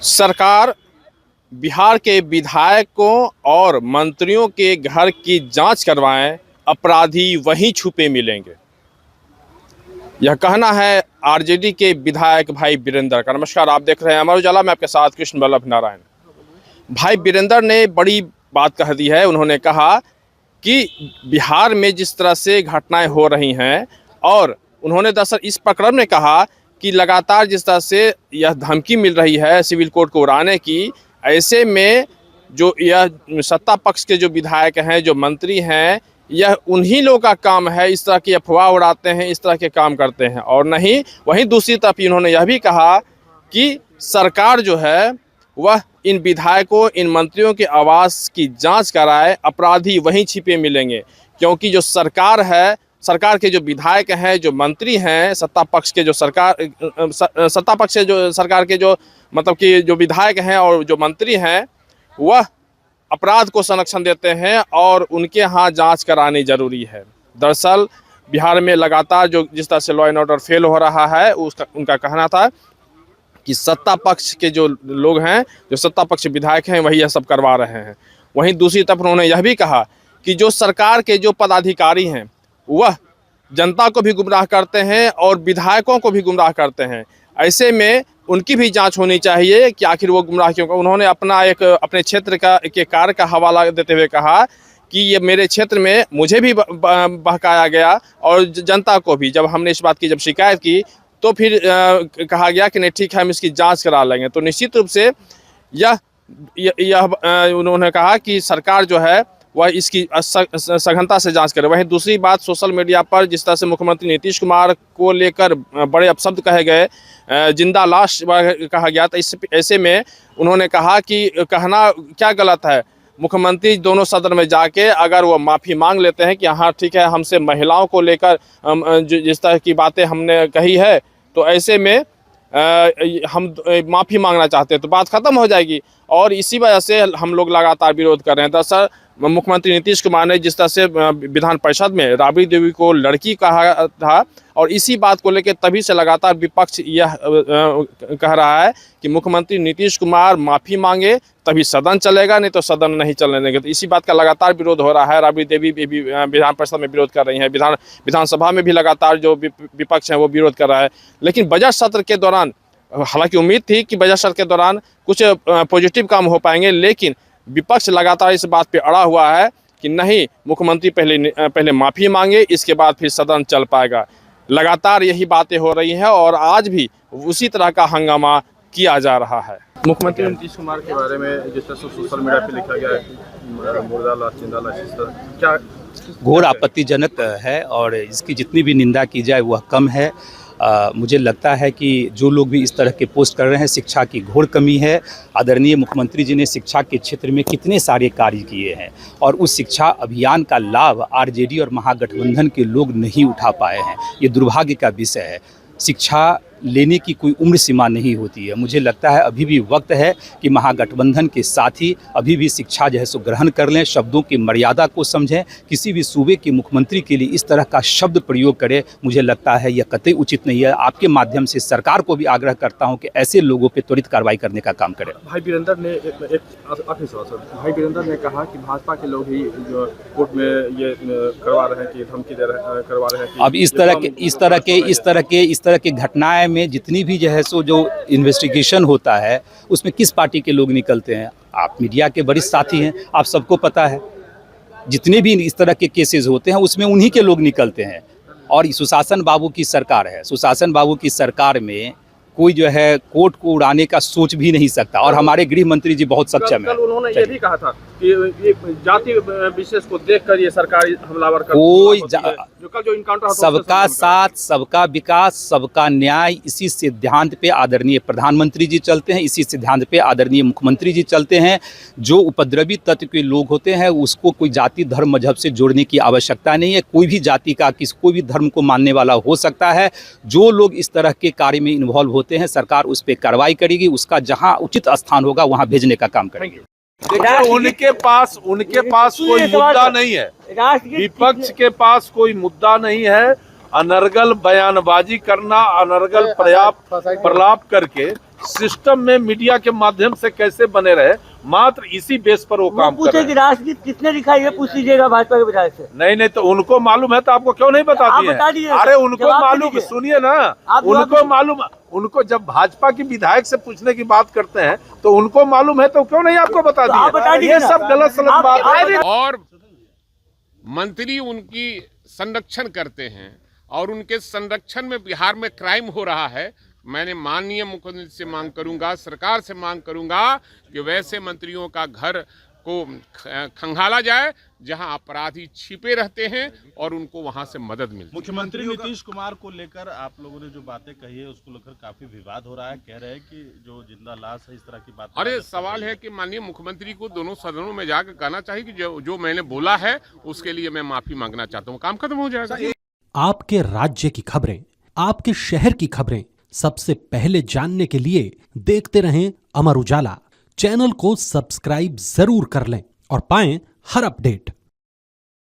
सरकार बिहार के विधायकों और मंत्रियों के घर की जांच करवाएं, अपराधी वहीं छुपे मिलेंगे। यह कहना है आरजेडी के विधायक भाई वीरेंद्र का। नमस्कार, आप देख रहे हैं अमर उजाला, मैं आपके साथ कृष्ण वल्लभ नारायण। भाई वीरेंद्र ने बड़ी बात कह दी है। उन्होंने कहा कि बिहार में जिस तरह से घटनाएं हो रही हैं, और उन्होंने दरअसल इस प्रकरण में कहा कि लगातार जिस तरह से यह धमकी मिल रही है सिविल कोर्ट को उड़ाने की, ऐसे में जो यह सत्ता पक्ष के जो विधायक हैं, जो मंत्री हैं, यह उन्हीं लोगों का काम है, इस तरह की अफवाह उड़ाते हैं, इस तरह के काम करते हैं। और नहीं, वहीं दूसरी तरफ इन्होंने यह भी कहा कि सरकार जो है वह इन विधायकों, इन मंत्रियों के आवास की जांच कराए, अपराधी वहीं छिपे मिलेंगे। क्योंकि जो सरकार है, सरकार के जो विधायक हैं, जो मंत्री हैं, सत्ता पक्ष के जो सत्ता पक्ष से जो सरकार के जो मतलब कि जो विधायक हैं और जो मंत्री हैं, वह अपराध को संरक्षण देते हैं और उनके यहाँ जांच करानी जरूरी है। दरअसल बिहार में लगातार जो जिस तरह से लॉ एंड ऑर्डर फेल हो रहा है, उनका कहना था कि सत्ता पक्ष के जो लोग हैं, जो सत्ता पक्ष विधायक हैं, वही यह सब करवा रहे हैं। वहीं दूसरी तरफ उन्होंने यह भी कहा कि जो सरकार के जो पदाधिकारी हैं, वह जनता को भी गुमराह करते हैं और विधायकों को भी गुमराह करते हैं। ऐसे में उनकी भी जांच होनी चाहिए कि आखिर वो गुमराह क्यों। उन्होंने अपने क्षेत्र के कार्य का हवाला देते हुए कहा कि ये मेरे क्षेत्र में मुझे भी बहकाया गया और जनता को भी। जब हमने इस बात की जब शिकायत की तो फिर कहा गया कि नहीं, ठीक है, हम इसकी जांच करा लेंगे। तो निश्चित रूप से उन्होंने कहा कि सरकार जो है वह इसकी सघनता से जांच करे। वहीं दूसरी बात, सोशल मीडिया पर जिस तरह से मुख्यमंत्री नीतीश कुमार को लेकर बड़े अपशब्द कहे गए, जिंदा लाश कहा गया, तो ऐसे में उन्होंने कहा कि कहना क्या गलत है। मुख्यमंत्री दोनों सदन में जाके अगर वो माफ़ी मांग लेते हैं कि हाँ ठीक है, हमसे महिलाओं को लेकर जिस तरह की बातें हमने कही है, तो ऐसे में हम माफ़ी मांगना चाहते हैं, तो बात ख़त्म हो जाएगी। और इसी वजह से हम लोग लगातार विरोध कर रहे हैं। दरअसल मुख्यमंत्री नीतीश कुमार ने जिस तरह से विधान परिषद में राबड़ी देवी को लड़की कहा था, और इसी बात को लेकर तभी से लगातार विपक्ष यह कह रहा है कि मुख्यमंत्री नीतीश कुमार माफ़ी मांगे तभी सदन चलेगा, नहीं तो सदन नहीं चलने देंगे। तो इसी बात का लगातार विरोध हो रहा है। राबड़ी देवी भी विधान परिषद में विरोध कर रही हैं, विधानसभा में भी लगातार जो विपक्ष है वो विरोध कर रहा है। लेकिन बजट सत्र के दौरान, हालांकि उम्मीद थी कि बजट सत्र के दौरान कुछ पॉजिटिव काम हो पाएंगे, लेकिन विपक्ष लगातार इस बात पे अड़ा हुआ है कि नहीं, मुख्यमंत्री पहले माफ़ी मांगे, इसके बाद फिर सदन चल पाएगा। लगातार यही बातें हो रही हैं और आज भी उसी तरह का हंगामा किया जा रहा है। मुख्यमंत्री नीतीश कुमार के बारे में जिस तरह से सोशल मीडिया पे लिखा गया है कि मुर्दा लाश जिंदा लाश, इस तरह क्या घोर आपत्तिजनक है और इसकी जितनी भी निंदा की जाए वह कम है। मुझे लगता है कि जो लोग भी इस तरह के पोस्ट कर रहे हैं, शिक्षा की घोर कमी है। आदरणीय मुख्यमंत्री जी ने शिक्षा के क्षेत्र में कितने सारे कार्य किए हैं और उस शिक्षा अभियान का लाभ आरजेडी और महागठबंधन के लोग नहीं उठा पाए हैं। ये दुर्भाग्य का विषय है। शिक्षा लेने की कोई उम्र सीमा नहीं होती है। मुझे लगता है अभी भी वक्त है कि महागठबंधन के साथी अभी भी शिक्षा जो है सो ग्रहण कर लें, शब्दों की मर्यादा को समझें। किसी भी सूबे के मुख्यमंत्री के लिए इस तरह का शब्द प्रयोग करें, मुझे लगता है यह कतई उचित नहीं है। आपके माध्यम से सरकार को भी आग्रह करता हूं कि ऐसे लोगों पर त्वरित कार्रवाई करने का काम करें। भाई वीरेंद्र ने भाई वीरेंद्र ने कहा कि भाजपा के लोग ही जो कोर्ट में ये करवा रहे हैं, कि धमकी करवा रहे हैं। अब इस तरह के घटनाएं में जितनी भी जो है सो जो इन्वेस्टिगेशन होता है उसमें किस पार्टी के लोग निकलते हैं? आप मीडिया के वरिष्ठ साथी हैं, आप सबको पता है। जितने भी इस तरह के केसेस होते हैं उसमें उन्हीं के लोग निकलते हैं। और सुशासन बाबू की सरकार है, सुशासन बाबू की सरकार में कोई जो है कोर्ट को उड़ाने का सोच भी नहीं सकता। और हमारे गृह मंत्री जी बहुत सक्षम है। उन्होंने ये भी कहा था कि ये जाति विशेष को देखकर ये सरकार हमलावर कोई जो इनकाउंटर, सबका साथ, सबका विकास, सबका न्याय, इसी सिद्धांत पे आदरणीय प्रधानमंत्री जी चलते हैं, इसी सिद्धांत पे आदरणीय मुख्यमंत्री जी चलते हैं। जो उपद्रवी तत्व के लोग होते हैं उसको कोई जाति धर्म मजहब से जोड़ने की आवश्यकता नहीं है। कोई भी जाति का, कोई भी धर्म को मानने वाला हो सकता है। जो लोग इस तरह के कार्य में इन्वॉल्व होते हैं, सरकार उस पर कार्रवाई करेगी, उसका जहां उचित स्थान होगा वहां भेजने का काम करेंगे। देखिए, उनके पास कोई मुद्दा नहीं है, विपक्ष के पास कोई मुद्दा नहीं है। अनर्गल बयानबाजी करना, अनर्गल प्रलाप करके सिस्टम में मीडिया के माध्यम से कैसे बने रहे, मात्र इसी बेस पर वो काम कर रहे हैं। राजनीति किसने दिखाई है, पूछ लीजिएगा भाजपा के विधायक से। नहीं तो उनको मालूम है तो आपको क्यों नहीं बता आप दिए? बता दीजिए। अरे उनको जवाब मालूम, दीजिए। सुनिए ना, उनको मालूम, उनको जब भाजपा की विधायक से पूछने की बात करते हैं तो उनको मालूम है तो क्यों नहीं आपको बता दिए? ये सब गलत सलत बात है। और मंत्री उनकी संरक्षण करते हैं और उनके संरक्षण में बिहार में क्राइम हो रहा है। मैंने माननीय मुख्यमंत्री से मांग करूंगा, सरकार से मांग करूंगा कि वैसे मंत्रियों का घर को खंगाला जाए जहां अपराधी छिपे रहते हैं और उनको वहां से मदद मिलती है। मुख्यमंत्री नीतीश कुमार को लेकर आप लोगों ने जो बातें कही है उसको लेकर काफी विवाद हो रहा है। कह रहे हैं कि जो जिंदा लाश है, इस तरह की बात। अरे सवाल है कि माननीय मुख्यमंत्री को दोनों सदनों में जाकर कहना चाहिए कि जो मैंने बोला है उसके लिए मैं माफी मांगना चाहता हूँ, काम खत्म हो जाएगा। आपके राज्य की खबरें, आपके शहर की खबरें सबसे पहले जानने के लिए देखते रहें अमर उजाला। चैनल को सब्सक्राइब जरूर कर लें और पाएं हर अपडेट।